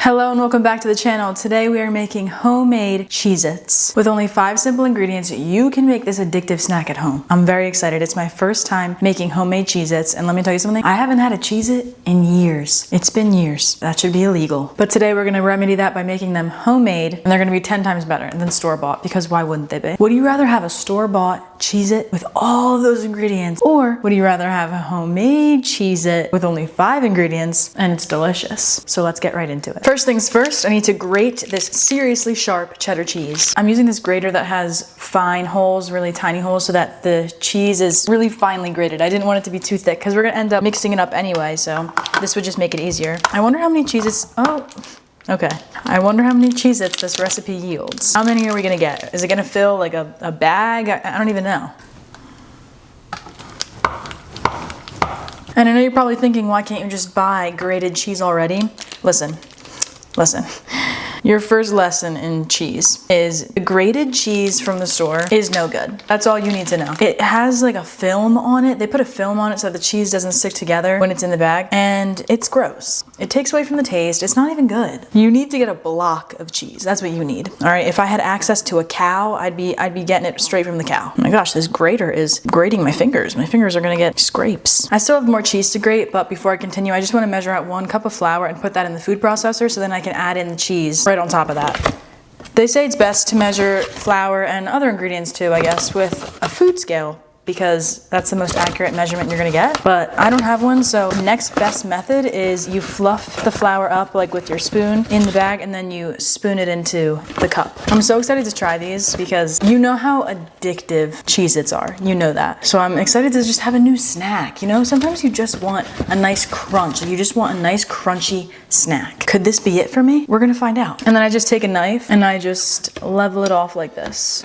Hello and welcome back to the channel. Today we are making homemade Cheez-Its. With only 5 simple ingredients, you can make this addictive snack at home. I'm very excited. It's my first time making homemade Cheez-Its, and let me tell you something, I haven't had a Cheez-It in years. It's been years. That should be illegal. But today we're gonna remedy that by making them homemade, and they're gonna be 10 times better than store-bought, because why wouldn't they be? Would you rather have a store-bought Cheez-It with all of those ingredients, or would you rather have a homemade Cheez-It with only 5 ingredients and it's delicious? So let's get right into it. First things first, I need to grate this seriously sharp cheddar cheese. I'm using this grater that has fine holes, really tiny holes, so that the cheese is really finely grated. I didn't want it to be too thick because we're gonna end up mixing it up anyway, so this would just make it easier. I wonder how many Cheez-Its, okay. I wonder how many Cheez-Its this recipe yields. How many are we gonna get? Is it gonna fill like a bag? I don't even know. And I know you're probably thinking, why can't you just buy grated cheese already? Listen. Your first lesson in cheese is the grated cheese from the store is no good. That's all you need to know. It has like a film on it. They put a film on it so the cheese doesn't stick together when it's in the bag, and it's gross. It takes away from the taste. It's not even good. You need to get a block of cheese. That's what you need. All right, if I had access to a cow, I'd be getting it straight from the cow. Oh my gosh, this grater is grating my fingers. My fingers are gonna get scrapes. I still have more cheese to grate, but before I continue, I just wanna measure out 1 cup of flour and put that in the food processor so then I can add in the cheese right on top of that. They say it's best to measure flour and other ingredients too, I guess, with a food scale, because that's the most accurate measurement you're gonna get. But I don't have one, so next best method is you fluff the flour up like with your spoon in the bag, and then you spoon it into the cup. I'm so excited to try these because you know how addictive Cheez-Its are. You know that. So I'm excited to just have a new snack. You know, sometimes you just want a nice crunch. You just want a nice crunchy snack. Could this be it for me? We're gonna find out. And then I just take a knife and I just level it off like this.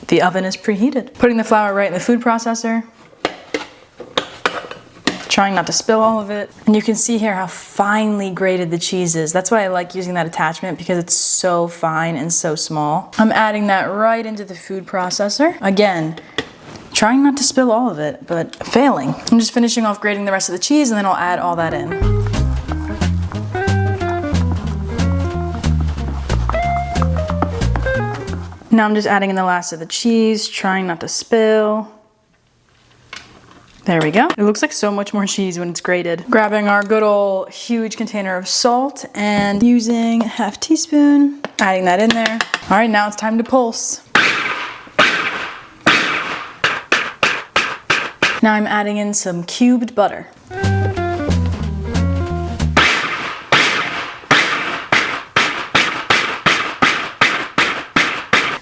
The oven is preheated. Putting the flour right in the food processor. Trying not to spill all of it. And you can see here how finely grated the cheese is. That's why I like using that attachment, because it's so fine and so small. I'm adding that right into the food processor. Again, trying not to spill all of it, but failing. I'm just finishing off grating the rest of the cheese, and then I'll add all that in. Now I'm just adding in the last of the cheese, trying not to spill. There we go. It looks like so much more cheese when it's grated. Grabbing our good old huge container of salt and using a ½ teaspoon, adding that in there. All right, now it's time to pulse. Now I'm adding in some cubed butter.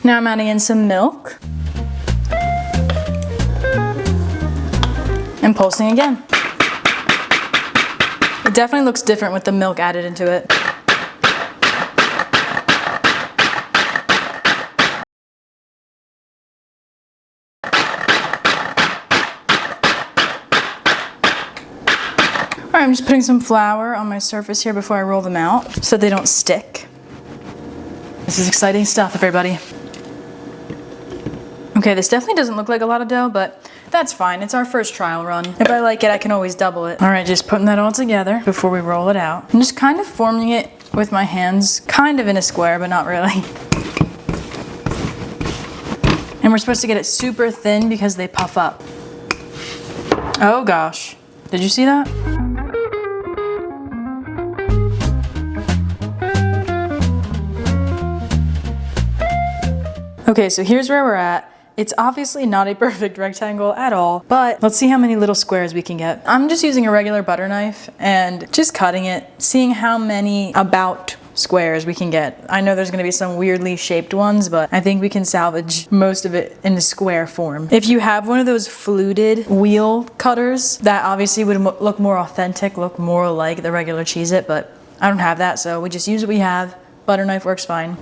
Now I'm adding in some milk. And pulsing again. It definitely looks different with the milk added into it. All right, I'm just putting some flour on my surface here before I roll them out so they don't stick. This is exciting stuff, everybody. Okay, this definitely doesn't look like a lot of dough, but that's fine. It's our first trial run. If I like it, I can always double it. All right, just putting that all together before we roll it out. I'm just kind of forming it with my hands, kind of in a square, but not really. And we're supposed to get it super thin because they puff up. Oh gosh, did you see that? Okay, so here's where we're at. It's obviously not a perfect rectangle at all, but let's see how many little squares we can get. I'm just using a regular butter knife and just cutting it, seeing how many about squares we can get. I know there's gonna be some weirdly shaped ones, but I think we can salvage most of it in a square form. If you have one of those fluted wheel cutters, that obviously would look more authentic, look more like the regular Cheez-It, but I don't have that, so we just use what we have. Butter knife works fine.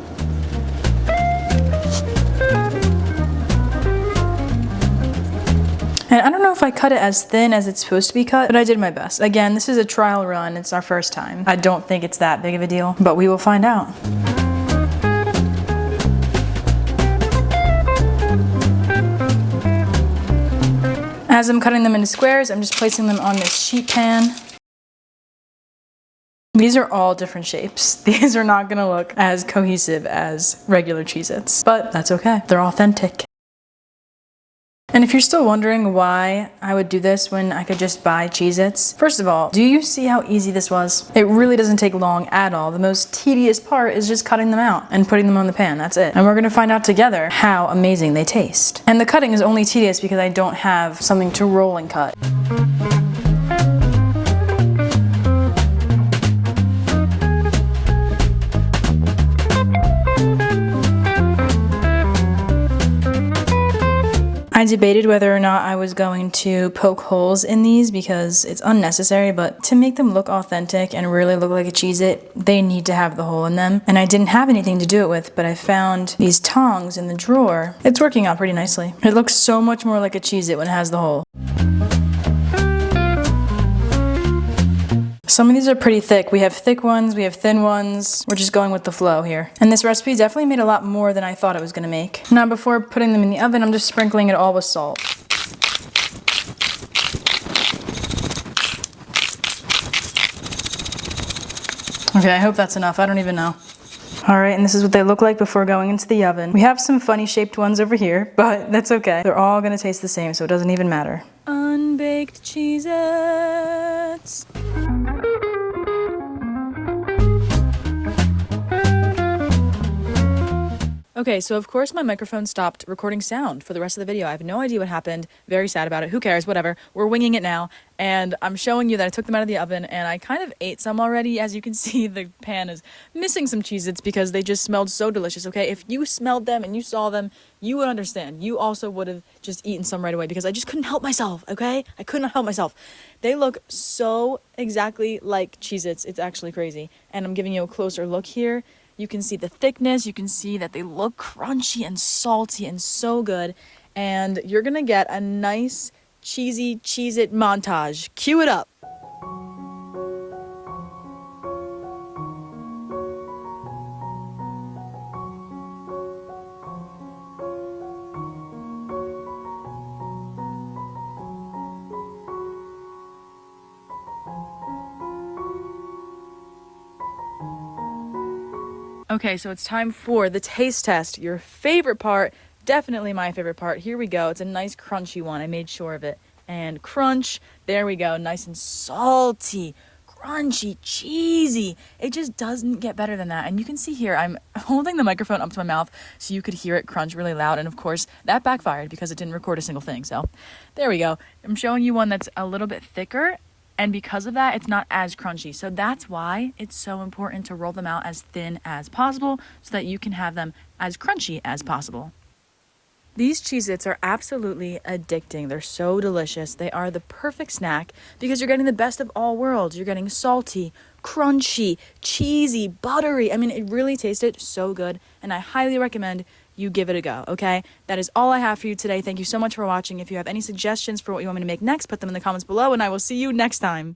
And I don't know if I cut it as thin as it's supposed to be cut, but I did my best. Again, this is a trial run. It's our first time. I don't think it's that big of a deal, but we will find out. As I'm cutting them into squares, I'm just placing them on this sheet pan. These are all different shapes. These are not gonna look as cohesive as regular Cheez-Its, but that's okay. They're authentic. And if you're still wondering why I would do this when I could just buy Cheez-Its, first of all, do you see how easy this was? It really doesn't take long at all. The most tedious part is just cutting them out and putting them on the pan, that's it. And we're gonna find out together how amazing they taste. And the cutting is only tedious because I don't have something to roll and cut. I debated whether or not I was going to poke holes in these because it's unnecessary, but to make them look authentic and really look like a Cheez-It, they need to have the hole in them. And I didn't have anything to do it with, but I found these tongs in the drawer. It's working out pretty nicely. It looks so much more like a Cheez-It when it has the hole. Some of these are pretty thick. We have thick ones, we have thin ones. We're just going with the flow here. And this recipe definitely made a lot more than I thought it was gonna make. Now before putting them in the oven, I'm just sprinkling it all with salt. Okay, I hope that's enough. I don't even know. All right, and this is what they look like before going into the oven. We have some funny shaped ones over here, but that's okay. They're all gonna taste the same, so it doesn't even matter. Unbaked Cheez-Its. Okay, so of course my microphone stopped recording sound for the rest of the video. I have no idea what happened. Very sad about it. Who cares? Whatever. We're winging it now. And I'm showing you that I took them out of the oven and I kind of ate some already. As you can see, the pan is missing some Cheez-Its because they just smelled so delicious, okay? If you smelled them and you saw them, you would understand. You also would have just eaten some right away because I just couldn't help myself, okay? I couldn't help myself. They look so exactly like Cheez-Its. It's actually crazy. And I'm giving you a closer look here. You can see the thickness, you can see that they look crunchy and salty and so good. And you're gonna get a nice cheesy Cheez-It montage. Cue it up. Okay, so it's time for the taste test. Your favorite part, definitely my favorite part. Here we go. It's a nice crunchy one. I made sure of it. And crunch, there we go. Nice and salty, crunchy, cheesy. It just doesn't get better than that. And you can see here, I'm holding the microphone up to my mouth so you could hear it crunch really loud. And of course, that backfired because it didn't record a single thing. So there we go. I'm showing you one that's a little bit thicker. And because of that, it's not as crunchy. So that's why it's so important to roll them out as thin as possible so that you can have them as crunchy as possible. These Cheez-Its are absolutely addicting. They're so delicious. They are the perfect snack because you're getting the best of all worlds. You're getting salty, crunchy, cheesy, buttery. I mean, it really tasted so good, and I highly recommend you give it a go, okay? That is all I have for you today. Thank you so much for watching. If you have any suggestions for what you want me to make next, put them in the comments below, and I will see you next time.